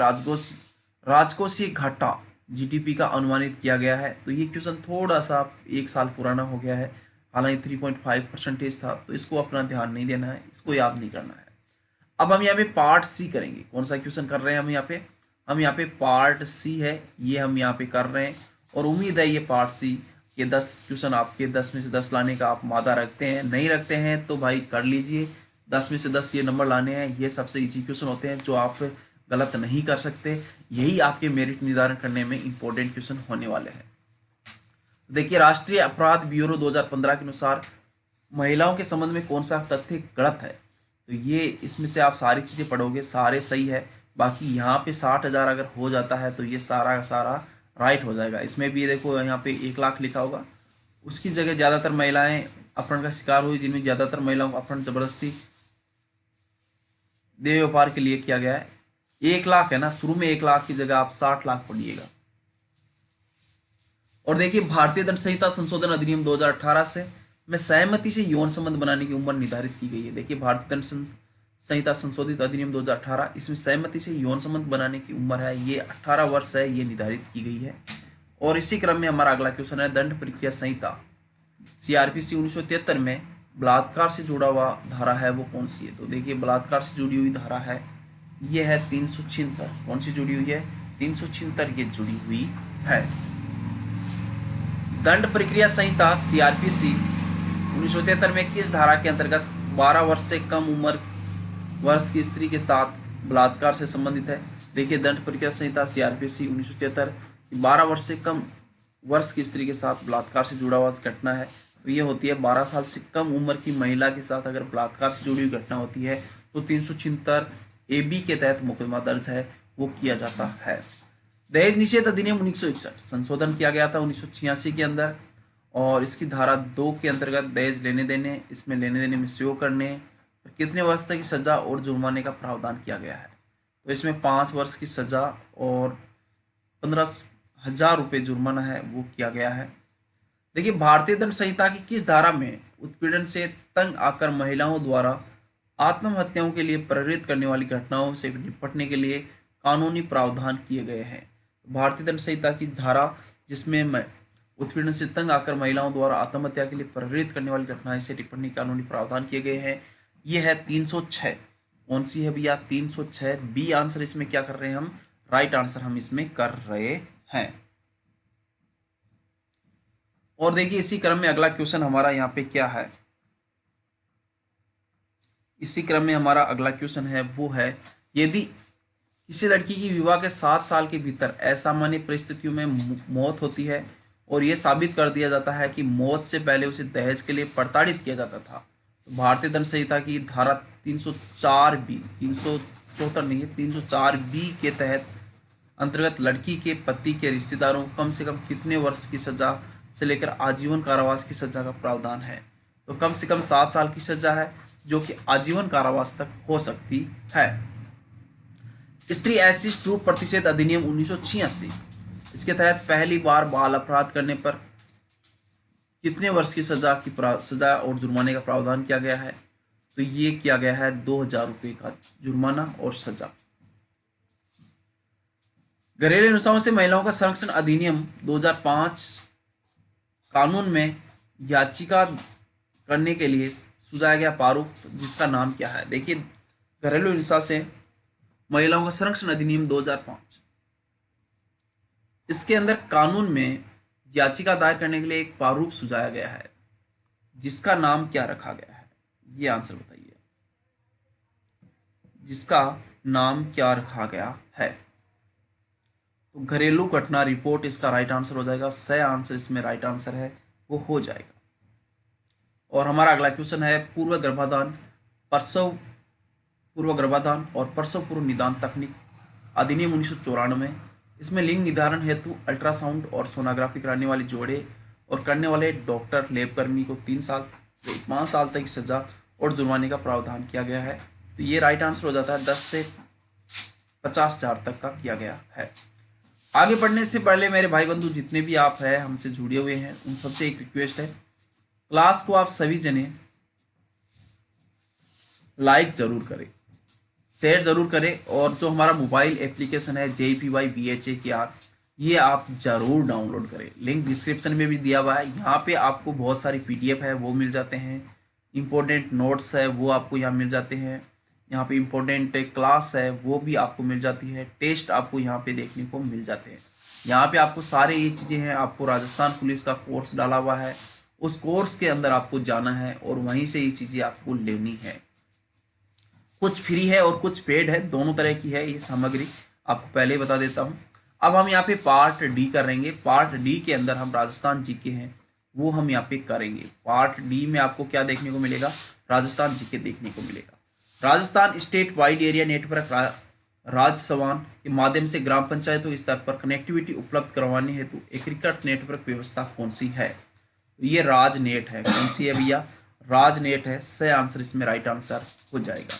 राजकोषीय घाटा जीडीपी का अनुमानित किया गया है। तो ये क्वेश्चन थोड़ा सा 1 साल पुराना हो गया है, हालांकि 3.5% था, तो इसको अपना ध्यान नहीं देना है, इसको याद नहीं करना है। अब हम यहाँ पे पार्ट सी करेंगे। कौन सा क्वेश्चन कर रहे हैं हम यहाँ पे पार्ट सी है, ये हम यहाँ पे कर रहे हैं। और उम्मीद है ये पार्ट सी के 10 क्वेश्चन आपके 10 में से 10 लाने का आप मादा रखते हैं। नहीं रखते हैं तो भाई कर लीजिए, 10 में से 10 ये नंबर लाने हैं। ये सबसे इजी क्वेश्चन होते हैं जो आप गलत नहीं कर सकते। यही आपके मेरिट निर्धारण करने में इंपॉर्टेंट क्वेश्चन होने वाले हैं। देखिए, राष्ट्रीय अपराध ब्यूरो 2015 के अनुसार महिलाओं के संबंध में कौन सा तथ्य गलत है? तो ये इसमें से आप सारी चीजें पढ़ोगे, सारे सही है। बाकी यहाँ पे 60,000 अगर हो जाता है तो ये सारा का सारा राइट हो जाएगा। इसमें भी देखो यहाँ पे 1 लाख लिखा होगा, उसकी जगह ज्यादातर महिलाएं अपहरण का शिकार हुई, जिनमें ज्यादातर महिलाओं को अपहरण जबरदस्ती देह व्यापार के लिए किया गया है। 1 लाख है ना, शुरू में 1 लाख की जगह आप 60 लाख पढ़िएगा। और देखिए, भारतीय दंड संहिता संशोधन अधिनियम 2018 से में सहमति से यौन संबंध बनाने की उम्र निर्धारित की गई है। देखिए, भारतीय दंड संहिता संशोधित अधिनियम 2018, इसमें सहमति से यौन संबंध बनाने की उम्र है ये 18 वर्ष है, ये निर्धारित की गई है। और इसी क्रम में हमारा अगला क्वेश्चन है, दंड प्रक्रिया संहिता सीआरपीसी 1973 में बलात्कार से जुड़ा हुआ धारा है वो कौन सी है? तो देखिए, बलात्कार से जुड़ी हुई धारा है ये है 376। कौन सी जुड़ी हुई है? 376 ये जुड़ी हुई है। दंड प्रक्रिया संहिता सीआरपीसी 1973 में किस धारा के अंतर्गत 12 वर्ष से कम उम्र वर्ष की स्त्री के साथ बलात्कार से संबंधित है? देखिए, दंड प्रक्रिया संहिता सीआरपीसी 1973 12 वर्ष से कम वर्ष की स्त्री के साथ बलात्कार से जुड़ा हुआ घटना है। तो ये होती है 12 साल से कम उम्र की महिला के साथ अगर बलात्कार से जुड़ी हुई घटना होती है तो 376 AB के तहत मुकदमा दर्ज है, वो किया जाता है। दहेज निषेध अधिनियम 1961 संशोधन किया गया था 1986 के अंदर, और इसकी धारा 2 के अंतर्गत दहेज लेने देने, इसमें लेने देने में सहयोग करने पर कितने वर्ष तक की सजा और जुर्माने का प्रावधान किया गया है? तो इसमें 5 वर्ष की सजा और 15,000 रुपये जुर्माना है, वो किया गया है। देखिए, भारतीय दंड संहिता की किस धारा में उत्पीड़न से तंग आकर महिलाओं द्वारा आत्महत्याओं के लिए प्रेरित करने वाली घटनाओं से निपटने के लिए कानूनी प्रावधान किए गए हैं? भारतीय दंड संहिता की धारा जिसमें उत्पीड़न से तंग आकर महिलाओं द्वारा आत्महत्या के लिए प्रेरित करने वाली घटनाएं से निपटने के कानूनी प्रावधान किए गए हैं, यह है 306। कौन सी है भैया? 306 बी आंसर। इसमें क्या कर रहे हैं हम? राइट आंसर हम इसमें कर रहे हैं। और देखिए, इसी क्रम में अगला क्वेश्चन हमारा यहाँ पे क्या है? इसी क्रम में हमारा अगला क्वेश्चन है वो है, यदि किसी लड़की की विवाह के 7 साल के भीतर असामान्य परिस्थितियों में मौत होती है और यह साबित कर दिया जाता है कि मौत से पहले उसे दहेज के लिए प्रताड़ित किया जाता था, तो भारतीय दंड संहिता की धारा 304B 374 नहीं है 304B के तहत अंतर्गत लड़की के पति के रिश्तेदारों को कम से कम कितने वर्ष की सजा से लेकर आजीवन कारावास की सजा का प्रावधान है? तो कम से कम 7 साल की सजा है, जो कि आजीवन कारावास तक हो सकती है। स्त्री एसिड ट्रू प्रतिषेध अधिनियम 1986, इसके तहत पहली बार बाल अपराध करने पर कितने वर्ष की सजा और जुर्माने का प्रावधान किया गया है? तो ये किया गया है 2,000 रुपये का जुर्माना और सजा। घरेलू हिंसाओं से महिलाओं का संरक्षण अधिनियम 2005 कानून में याचिका करने के लिए सुझाया गया प्रारूप जिसका नाम क्या है? देखिए, घरेलू हिंसा से महिलाओं का संरक्षण अधिनियम 2005, इसके अंदर कानून में याचिका दायर करने के लिए एक प्रारूप सुझाया गया है, जिसका नाम क्या रखा गया है? ये आंसर बताइए, जिसका नाम क्या रखा गया है? तो घरेलू घटना रिपोर्ट इसका राइट आंसर हो जाएगा। सही आंसर इसमें राइट आंसर है, वो हो जाएगा। और हमारा अगला क्वेश्चन है, पूर्व गर्भाधान और प्रसव पूर्व निदान तकनीक अधिनियम 1994, इसमें लिंग निर्धारण हेतु अल्ट्रासाउंड और सोनोग्राफी कराने वाले जोड़े और करने वाले डॉक्टर लैब कर्मी को 3 साल से 5 साल तक की सजा और जुर्माने का प्रावधान किया गया है। तो ये राइट आंसर हो जाता है। 10 से 50,000 तक का किया गया है। आगे बढ़ने से पहले मेरे भाई बंधु जितने भी आप हैं हमसे जुड़े हुए हैं, उन सबसे एक रिक्वेस्ट है क्लास को आप सभी जने लाइक जरूर करें, शेयर जरूर करें, और जो हमारा मोबाइल एप्लीकेशन है JPY BHAKR, ये आप जरूर डाउनलोड करें। लिंक डिस्क्रिप्शन में भी दिया हुआ है। यहाँ पे आपको बहुत सारी PDF है वो मिल जाते हैं, इंपॉर्टेंट नोट्स है वो आपको यहाँ मिल जाते हैं, यहाँ पे इंपॉर्टेंट क्लास है वो भी आपको मिल जाती है, टेस्ट आपको यहाँ पे देखने को मिल जाते हैं। यहाँ पे आपको सारे ये चीज़ें हैं। आपको राजस्थान पुलिस का कोर्स डाला हुआ है, उस कोर्स के अंदर आपको जाना है और वहीं से ये चीज़ें आपको लेनी है। कुछ फ्री है और कुछ पेड है, दोनों तरह की है ये सामग्री, आपको पहले ही बता देता हूँ। अब हम यहाँ पे पार्ट डी करेंगे। पार्ट डी के अंदर हम राजस्थान जीके हैं वो हम यहाँ पे करेंगे। पार्ट डी में आपको क्या देखने को मिलेगा, राजस्थान जीके देखने को मिलेगा। Rajasthan state wide area network राजसवान के माध्यम से ग्राम पंचायतों के स्तर पर कनेक्टिविटी उपलब्ध करवाने हेतु एकीकृत नेटवर्क व्यवस्था कौन सी है? ये राजनेट है। कौन सी है भैया? राजनेट है। सही आंसर इसमें राइट आंसर हो जाएगा।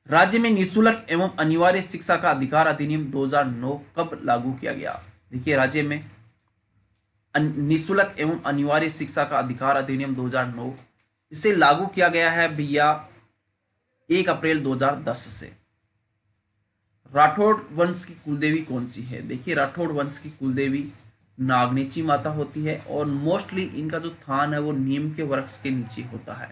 राज्य में निःशुल्क एवं अनिवार्य शिक्षा का अधिकार अधिनियम 2009 कब लागू किया गया? देखिए, राज्य में निःशुल्क एवं अनिवार्य शिक्षा का अधिकार अधिनियम 2009 इसे लागू किया गया है भैया 1 अप्रैल 2010 से। राठौड़ वंश की कुलदेवी कौन सी है? देखिए, राठौड़ वंश की कुलदेवी नागनेची माता होती है और मोस्टली इनका जो थान है वो नीम के वृक्ष के नीचे होता है।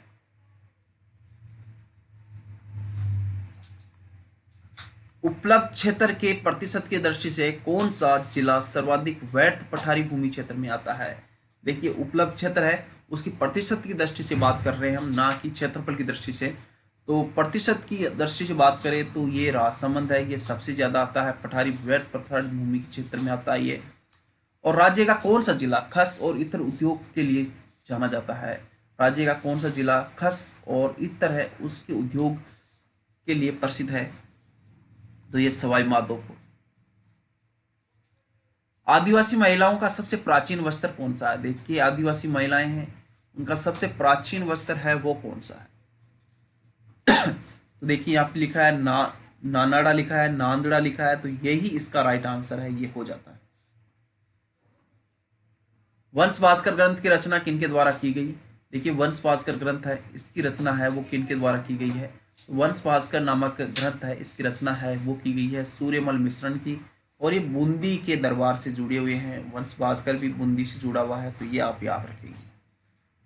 उपलब्ध क्षेत्र के प्रतिशत की दृष्टि से कौन सा जिला सर्वाधिक व्यर्थ पठारी भूमि क्षेत्र में आता है? देखिए, उपलब्ध क्षेत्र है उसकी प्रतिशत की दृष्टि से बात कर रहे हैं हम, ना कि क्षेत्रफल की दृष्टि से। तो प्रतिशत की दृष्टि से बात करें तो ये राजसमंद है, ये सबसे ज्यादा आता है, पठारी व्यर्थ पठारी भूमि के क्षेत्र में आता है ये। और राज्य का कौन सा जिला खस और इत्र उद्योग के लिए जाना जाता है? राज्य का कौन सा जिला खस और इत्र है उसके उद्योग के लिए प्रसिद्ध है? तो ये सवाई माधोपुर। आदिवासी महिलाओं का सबसे प्राचीन वस्त्र कौन सा है? देखिए, आदिवासी महिलाएं हैं उनका सबसे प्राचीन वस्त्र है वो कौन सा है? तो देखिए, यहाँ पे लिखा है नानाड़ा लिखा है, नांदड़ा लिखा है, तो यही इसका राइट आंसर है, ये हो जाता है। वंश भास्कर ग्रंथ की रचना किनके द्वारा की गई? देखिए, वंश भास्कर ग्रंथ है इसकी रचना है वो किनके द्वारा की गई है? वंश भास्कर नामक ग्रंथ है इसकी रचना है वो की गई है सूर्यमल मिश्रण की, और ये बूंदी के दरबार से जुड़े हुए हैं। वंश भास्कर भी बूंदी से जुड़ा हुआ है, तो ये आप याद रखेंगे।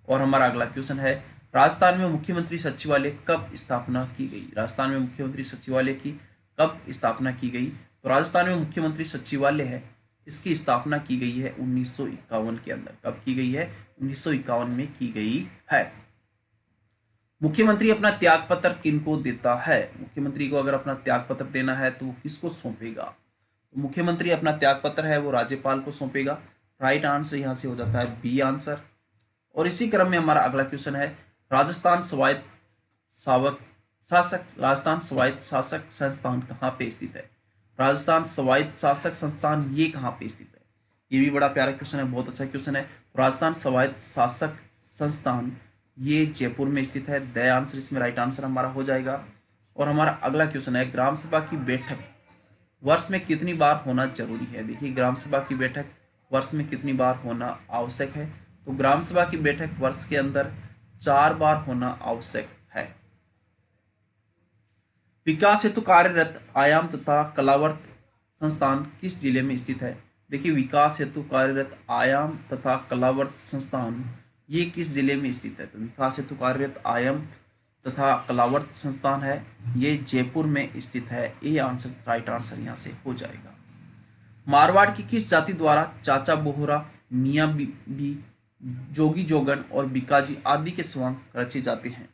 और हमारा अगला क्वेश्चन है, राजस्थान में मुख्यमंत्री सचिवालय कब स्थापना की गई? राजस्थान में मुख्यमंत्री सचिवालय की कब स्थापना की गई? तो राजस्थान में मुख्यमंत्री सचिवालय है इसकी स्थापना की गई है 1951 के अंदर। कब की गई है? 1951 में की गई है। मुख्यमंत्री अपना त्याग पत्र किनको देता है? मुख्यमंत्री को अगर अपना त्याग पत्र देना है तो वो किसको सौंपेगा? तो मुख्यमंत्री अपना त्याग पत्र है वो राज्यपाल को सौंपेगा। राइट आंसर यहां से हो जाता है बी आंसर। और इसी क्रम में हमारा अगला क्वेश्चन है, राजस्थान स्वायत्त राजस्थान स्वायत्त शासक संस्थान कहाँ पे स्थित है? राजस्थान स्वायत्त शासक संस्थान ये कहाँ पे स्थित है? ये भी बड़ा प्यारा क्वेश्चन है, बहुत अच्छा क्वेश्चन है। तो राजस्थान स्वायत्त शासक संस्थान ये जयपुर में स्थित है। द आंसर इसमें राइट आंसर हमारा हो जाएगा। और हमारा अगला क्वेश्चन है, ग्राम सभा की बैठक वर्ष में कितनी बार होना जरूरी है? देखिए, ग्राम सभा की बैठक वर्ष में कितनी बार होना आवश्यक है? तो ग्राम सभा की बैठक वर्ष के अंदर 4 बार होना आवश्यक है। विकास हेतु कार्यरत आयाम तथा कलावर्त संस्थान किस जिले में स्थित है? देखिए, विकास हेतु कार्यरत आयाम तथा कलावर्त संस्थान ये किस जिले में स्थित है? तो विकास हेतु कार्यरत आयाम तथा कलावर्त संस्थान है ये जयपुर में स्थित है। ये आंसर राइट आंसर यहाँ से हो जाएगा। मारवाड़ की किस जाति द्वारा चाचा बोहरा, मियाँ बीबी, जोगी जोगन और बिकाजी आदि के स्वांग रचे जाते हैं?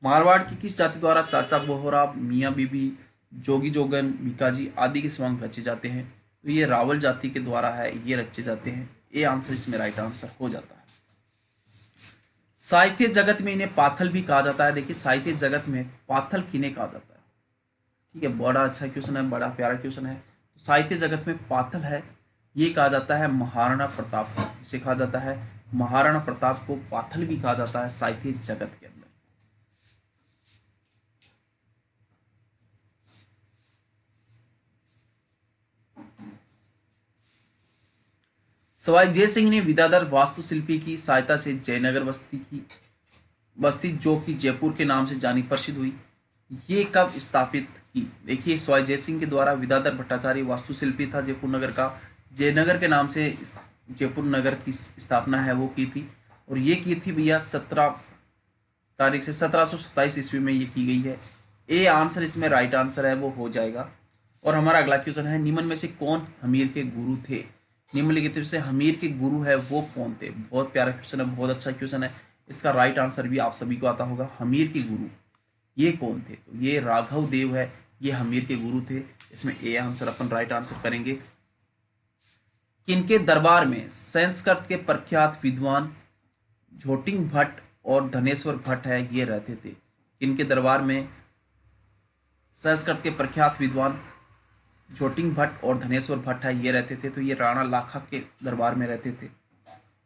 मारवाड़ की किस जाति द्वारा चाचा बोहरा, मियाँ बीबी, जोगी जोगन, बिकाजी आदि के स्वांग रचे जाते हैं? तो ये रावल जाति के द्वारा है, ये रचे जाते हैं। ये आंसर इसमें राइट आंसर हो जाता है। साहित्य जगत में इन्हें पाथल भी कहा जाता है। देखिए, साहित्य जगत में पाथल किन्हें कहा जाता है? ठीक है, बड़ा अच्छा क्वेश्चन है, बड़ा प्यारा क्वेश्चन है। तो साहित्य जगत में पाथल है ये कहा जाता है महाराणा प्रताप को। इसे कहा जाता है महाराणा प्रताप को पाथल भी कहा जाता है साहित्य जगत के अंदर। सवाई जय सिंह ने विद्याधर वास्तुशिल्पी की सहायता से जयनगर बस्ती जो कि जयपुर के नाम से जानी प्रसिद्ध हुई, ये कब स्थापित की? देखिए, सवाई जय सिंह के द्वारा विद्याधर भट्टाचार्य वास्तुशिल्पी था जयपुर नगर का, जयनगर के नाम से जयपुर नगर की स्थापना है वो की थी, और ये की थी भैया 17 तारीख से 1727 ईस्वी में ये की गई है। ए आंसर इसमें राइट आंसर है वो हो जाएगा। और हमारा अगला क्वेश्चन है, निम्न में से कौन हमीर के गुरु थे? निम्नलिखित में से हमीर के गुरु है वो कौन थे? बहुत प्यारा क्वेश्चन है, बहुत अच्छा क्वेश्चन है। इसका राइट आंसर भी आप सभी को आता होगा। हमीर के गुरु ये कौन थे? तो ये राघव देव है, ये हमीर के गुरु थे। इसमें A answer upon right answer करेंगे। किनके दरबार में संस्कृत के प्रख्यात विद्वान झोटिंग भट्ट और धनेश्वर भट्ट है ये रहते थे? किनके दरबार में संस्कृत के प्रख्यात विद्वान झोटिंग भट्ट और धनेश्वर भट्ट है ये रहते थे? तो ये राणा लाखा के दरबार में रहते थे।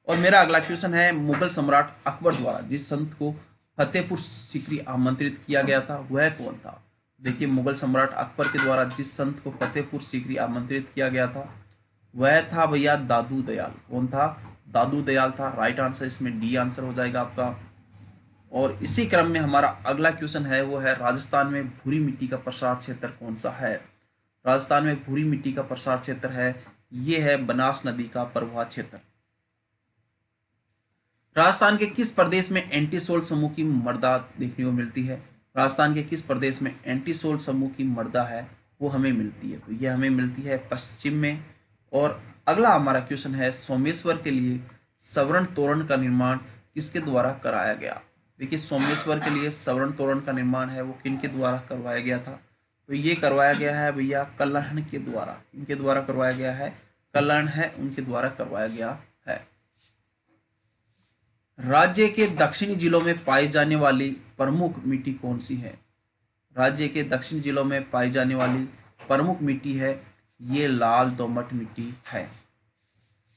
और मेरा अगला क्वेश्चन है, मुगल सम्राट अकबर द्वारा जिस संत को फतेहपुर सीकरी आमंत्रित किया गया था वह कौन था? देखिए, मुगल सम्राट अकबर के द्वारा जिस संत को फतेहपुर सीकरी आमंत्रित किया गया था वह था भैया दादू दयाल। कौन था? दादू दयाल था। राइट आंसर इसमें डी आंसर हो जाएगा आपका। और इसी क्रम में हमारा अगला क्वेश्चन है वो है, राजस्थान में भूरी मिट्टी का प्रसार क्षेत्र कौन सा है? राजस्थान में भूरी मिट्टी का प्रसार क्षेत्र है ये है बनास नदी का प्रवाह क्षेत्र। राजस्थान के किस प्रदेश में एंटीसोल समूह की मृदा देखने को मिलती है? राजस्थान के किस प्रदेश में एंटीसोल समूह की मृदा है वो हमें मिलती है? तो ये हमें मिलती है पश्चिम में। और अगला हमारा क्वेश्चन है, सोमेश्वर के लिए सवर्ण तोरण का निर्माण किसके द्वारा कराया गया? देखिए, सोमेश्वर के लिए सवर्ण तोरण का निर्माण है वो किनके द्वारा करवाया गया था? तो ये करवाया गया है भैया कल्हण के द्वारा। इनके द्वारा करवाया गया है, कल्हण है उनके द्वारा करवाया गया है। राज्य के दक्षिणी जिलों में पाई जाने वाली प्रमुख मिट्टी कौन सी है? राज्य के दक्षिणी जिलों में पाई जाने वाली प्रमुख मिट्टी है ये लाल दोमट मिट्टी है।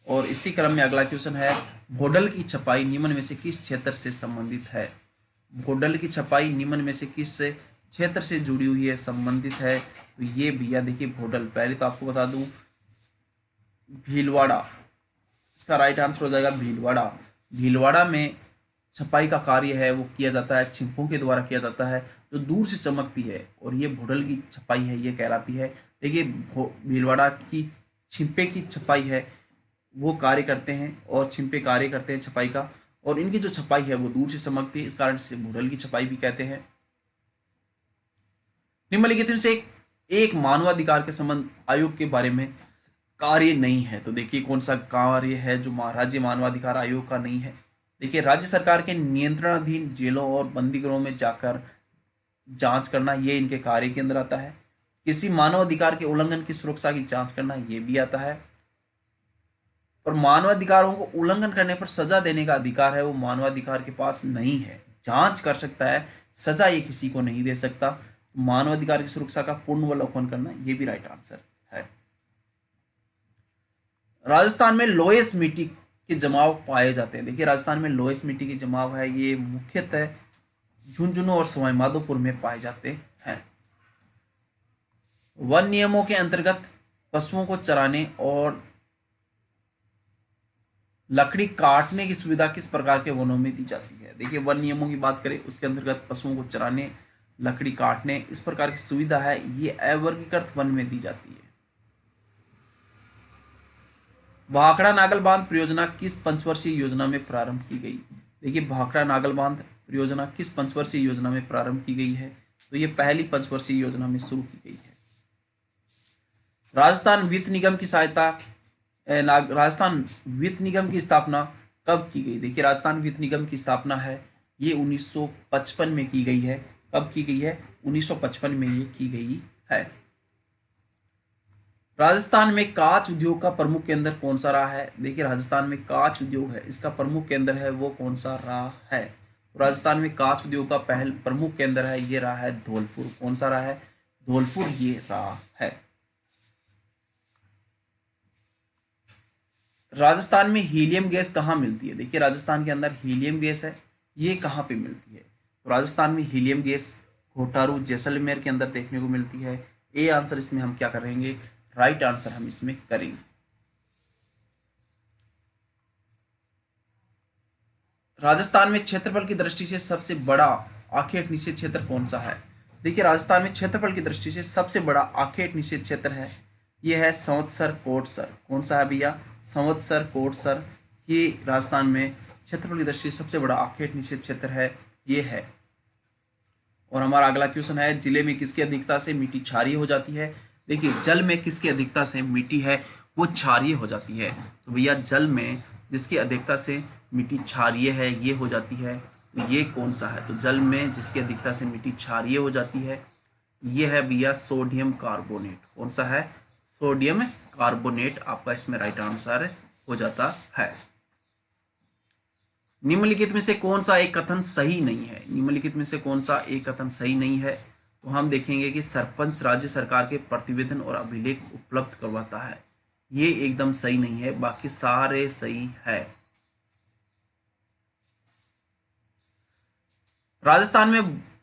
और इसी क्रम में अगला क्वेश्चन है, भोडल की छपाई निम्न में से किस क्षेत्र से संबंधित है? भोडल की छपाई निम्न में से किस क्षेत्र से जुड़ी हुई है, संबंधित है? तो ये भैया देखिए, भोडल, पहले तो आपको बता दूं भीलवाड़ा, इसका राइट आंसर हो जाएगा भीलवाड़ा। भीलवाड़ा में छपाई का कार्य है वो किया जाता है, छिंपों के द्वारा किया जाता है जो दूर से चमकती है, और ये भोडल की छपाई है ये कहलाती है। देखिए, भीलवाड़ा की छिंपे की छपाई है वो कार्य करते हैं, और छिंपे कार्य करते हैं छपाई का, और इनकी जो छपाई है वो दूर से चमकती है, इस कारण से भोडल की छपाई भी कहते हैं। निम्नलिखित में से एक मानवाधिकार के संबंध आयोग के बारे में कार्य नहीं है। तो देखिए, कौन सा कार्य है जो राज्य मानवाधिकार आयोग का नहीं है? देखिए, राज्य सरकार के नियंत्रणाधीन जेलों और बंदी गृहों में जाकर जांच करना ये इनके कार्य के अंदर आता है। किसी मानवाधिकार के उल्लंघन की सुरक्षा की जांच करना ये भी आता है। और मानवाधिकारों को उल्लंघन करने पर सजा देने का अधिकार है वो मानवाधिकार के पास नहीं है। जांच कर सकता है, सजा ये किसी को नहीं दे सकता। मानवाधिकार की सुरक्षा का पूर्ण अवलोकन करना ये भी राइट आंसर है। राजस्थान में लोएस मिट्टी के जमाव पाए जाते हैं। देखिए, राजस्थान में लोएस मिट्टी के जमाव है ये मुख्यतः झुंझुनू और सवाई माधोपुर में पाए जाते हैं। वन नियमों के अंतर्गत पशुओं को चराने और लकड़ी काटने की सुविधा किस प्रकार के वनों में दी जाती है? देखिए, वन नियमों की बात करें उसके अंतर्गत पशुओं को चराने, लकड़ी काटने, इस प्रकार की सुविधा है ये अवर्गीकृत वन में दी जाती है। भाखड़ा नागल बांध परियोजना किस पंचवर्षीय योजना में प्रारंभ की गई? देखिए, भाखड़ा नागल बांध परियोजना किस पंचवर्षीय योजना में प्रारंभ की गई है? तो ये पहली पंचवर्षीय योजना में शुरू की गई है। राजस्थान वित्त निगम की सहायता राजस्थान वित्त निगम की स्थापना कब की गई? देखिए, राजस्थान वित्त निगम की स्थापना है ये 1955 में की गई है। कब की गई है? 1955 में ये की गई है। राजस्थान में कांच उद्योग का प्रमुख केंद्र कौन सा रहा है? देखिए, राजस्थान में कांच उद्योग है इसका प्रमुख केंद्र है वो कौन सा रहा है? राजस्थान में कांच उद्योग का पहल प्रमुख केंद्र है ये रहा है धौलपुर। कौन सा रहा है? धौलपुर ये रहा है। राजस्थान में हीलियम गैस कहाँ मिलती है? देखिए, राजस्थान के अंदर हीलियम गैस है ये कहाँ पे मिलती है? तो राजस्थान में हीलियम गैस घोटारू जैसलमेर के अंदर देखने को मिलती है। ए आंसर इसमें हम क्या करेंगे? राइट आंसर हम इसमें करेंगे। राजस्थान में क्षेत्रफल की दृष्टि से सबसे बड़ा आखेट निषेध क्षेत्र कौन सा है? देखिए राजस्थान में क्षेत्रफल की दृष्टि से सबसे बड़ा आखेट निषेध क्षेत्र है, यह है संवत्सर कोटसर। कौन सा है भैया? संवत्सर कोटसर। ये राजस्थान में क्षेत्रफल की दृष्टि से सबसे बड़ा आखेट निषेध क्षेत्र है, ये है। और हमारा अगला क्वेश्चन है, जिले में किसकी अधिकता से मिट्टी क्षारीय हो जाती है? देखिए जल में किसकी अधिकता से मिट्टी है वो क्षारीय हो जाती है? तो भैया जल में जिसकी अधिकता से मिट्टी क्षारीय है ये हो जाती है, तो ये कौन सा है? तो जल में जिसकी अधिकता से मिट्टी क्षारीय हो जाती है ये है भैया सोडियम कार्बोनेट। कौन सा है? सोडियम कार्बोनेट आपका इसमें राइट आंसर हो जाता है। निम्नलिखित में से कौन सा एक कथन सही नहीं है? निम्नलिखित में से कौन सा एक कथन सही नहीं है? तो हम देखेंगे कि सरपंच राज्य सरकार के प्रतिवेदन और अभिलेख उपलब्ध करवाता है, ये एकदम सही नहीं है, बाकी सारे सही है। राजस्थान में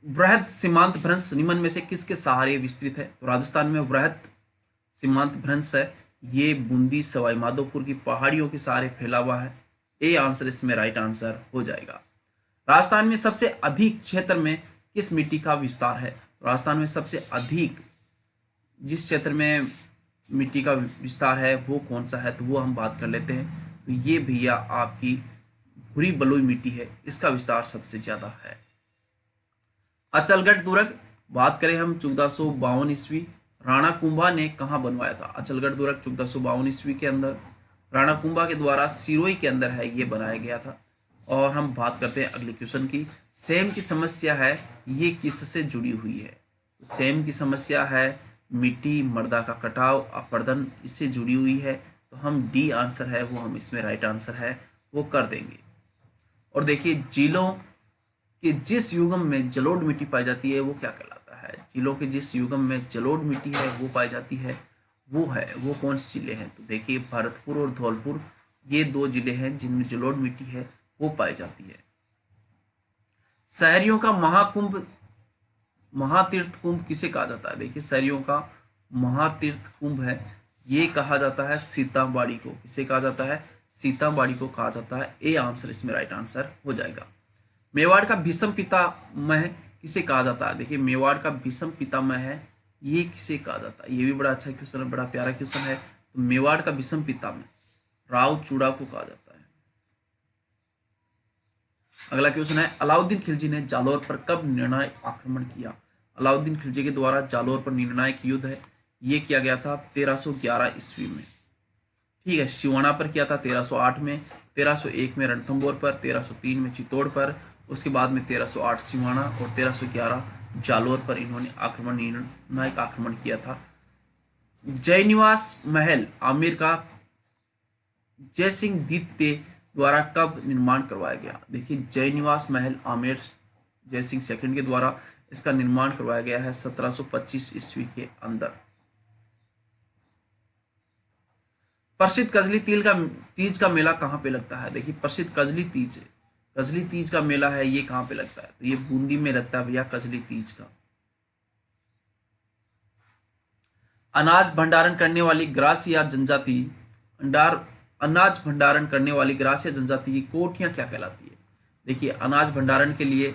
वृहद सीमांत भ्रंश निम्न में से किसके सहारे विस्तृत है? तो राजस्थान में वृहद सीमांत भ्रंश है, ये बूंदी सवाई माधोपुर की पहाड़ियों के सहारे फैला हुआ है। ए आंसर इसमें राइट आंसर हो जाएगा। राजस्थान में सबसे अधिक क्षेत्र में किस मिट्टी का विस्तार है? राजस्थान में सबसे अधिक जिस क्षेत्र में मिट्टी का विस्तार है वो कौन सा है? तो वो हम बात कर लेते हैं। तो ये भैया आपकी भूरी बलुई मिट्टी है, इसका विस्तार सबसे ज्यादा है। अचलगढ़ दुर्ग बात करें हम 1452 ईस्वी, राणा कुंभा ने कहाँ बनवाया था? अचलगढ़ दुर्ग 1452 ईस्वी के अंदर राणा कुंभा के द्वारा सिरोही के अंदर है ये बनाया गया था। और हम बात करते हैं अगले क्वेश्चन की। सेम की समस्या है, ये किससे जुड़ी हुई है? तो सेम की समस्या है मिट्टी मृदा का कटाव अपर्दन, इससे जुड़ी हुई है। तो हम डी आंसर है वो हम इसमें राइट आंसर है वो कर देंगे। और देखिए जिलों के जिस युगम में जलोढ़ मिट्टी पाई जाती है वो क्या कहलाता है? जिलों के जिस युगम में जलोढ़ मिट्टी है वो पाई जाती है वो कौन से जिले हैं? तो देखिए भरतपुर और धौलपुर, ये दो जिले हैं जिनमें जलोढ़ मिट्टी है वो पाई जाती है। शहरियों का महाकुंभ महातीर्थ कुंभ किसे कहा जाता है? देखिए शहरियों का महातीर्थ कुंभ है ये कहा जाता है सीताबाड़ी को। किसे कहा जाता है? सीताबाड़ी को कहा जाता है। ए आंसर इसमें राइट आंसर हो जाएगा। मेवाड़ का भीष्म पितामह किसे कहा जाता है? देखिए मेवाड़ का भीष्म पितामह है ये किसे कहा जाता है? ये भी बड़ा अच्छा क्वेश्चन है, बड़ा प्यारा क्वेश्चन है। तो मेवाड़ का भीष्म पितामह राव चूड़ा को कहा जाता है। अगला क्वेश्चन है, अलाउद्दीन खिलजी ने जालौर पर कब निर्णायक आक्रमण किया? अलाउद्दीन खिलजी के द्वारा जालौर पर निर्णायक युद्ध है ये किया गया था 1311 ईस्वी में। ठीक है, सिवाना पर किया था 1308 में, 1301 में रणथंभौर पर, 1303 में चित्तौड़ पर, उसके बाद में 1308 सिवाना और 1311 जालौर पर इन्होंने निर्णायक आक्रमण किया था। जयनिवास महल आमेर का जयसिंह द्वितीय द्वारा कब निर्माण करवाया गया? देखिए जयनिवास महल आमेर जयसिंह सेकंड के द्वारा इसका निर्माण करवाया गया है 1725 ईस्वी के अंदर। प्रसिद्ध कजली तीज का मेला कहाँ पे लगता है? देखिए प्रसिद्ध कजली तीज का मेला है ये कहाँ पे लगता है? तो ये बूंदी में लगता है भैया कजली तीज का। अनाज भंडारण करने वाली ग्रासिया जनजाति अनाज भंडारण करने वाली ग्रासिया जनजाति की कोठियां क्या कहलाती है? देखिए अनाज भंडारण के लिए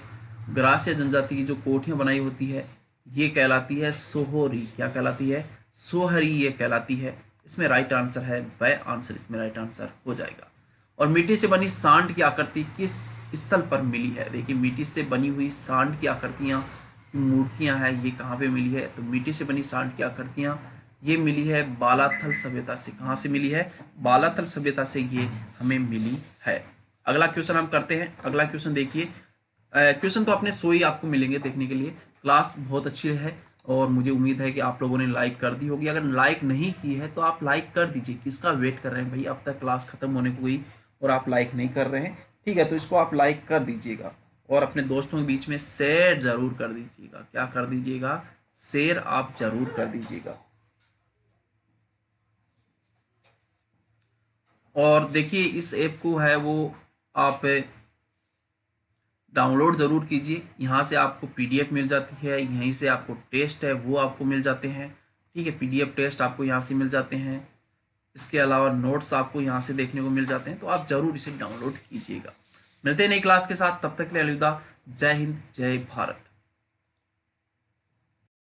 ग्रासिया जनजाति की जो कोठियां बनाई होती है ये कहलाती है सोहरी। क्या कहलाती है? सोहरी ये कहलाती है। इसमें राइट आंसर है ब आंसर इसमें राइट आंसर हो जाएगा। और मिट्टी से बनी सांड की आकृति किस स्थल पर मिली है? देखिए मिट्टी से बनी हुई सांड की आकृतियां मूर्तियां हैं ये कहाँ पे मिली है? तो मिट्टी से बनी सांड की आकृतियां ये मिली है बालाथल सभ्यता से। कहाँ से मिली है? बालाथल सभ्यता से ये हमें मिली है। अगला क्वेश्चन हम करते हैं। अगला क्वेश्चन देखिए, क्वेश्चन तो अपने सो ही आपको मिलेंगे देखने के लिए। क्लास बहुत अच्छी है और मुझे उम्मीद है कि आप लोगों ने लाइक कर दी होगी। अगर लाइक नहीं की है तो आप लाइक कर दीजिए। किसका वेट कर रहे हैं भाई? अब तक क्लास खत्म होने को हुई और आप लाइक नहीं कर रहे हैं। ठीक है, तो इसको आप लाइक कर दीजिएगा और अपने दोस्तों के बीच में शेयर जरूर कर दीजिएगा। क्या कर दीजिएगा? शेयर आप जरूर कर दीजिएगा। और देखिए इस ऐप को है वो आप डाउनलोड ज़रूर कीजिए। यहाँ से आपको पीडीएफ मिल जाती है, यहीं से आपको टेस्ट है वो आपको मिल जाते हैं। ठीक है, पीडीएफ टेस्ट आपको यहाँ से मिल जाते हैं। इसके अलावा नोट्स आपको यहाँ से देखने को मिल जाते हैं। तो आप ज़रूर इसे डाउनलोड कीजिएगा। मिलते हैं नई क्लास के साथ, तब तक के लिए अलविदा। जय हिंद, जय भारत।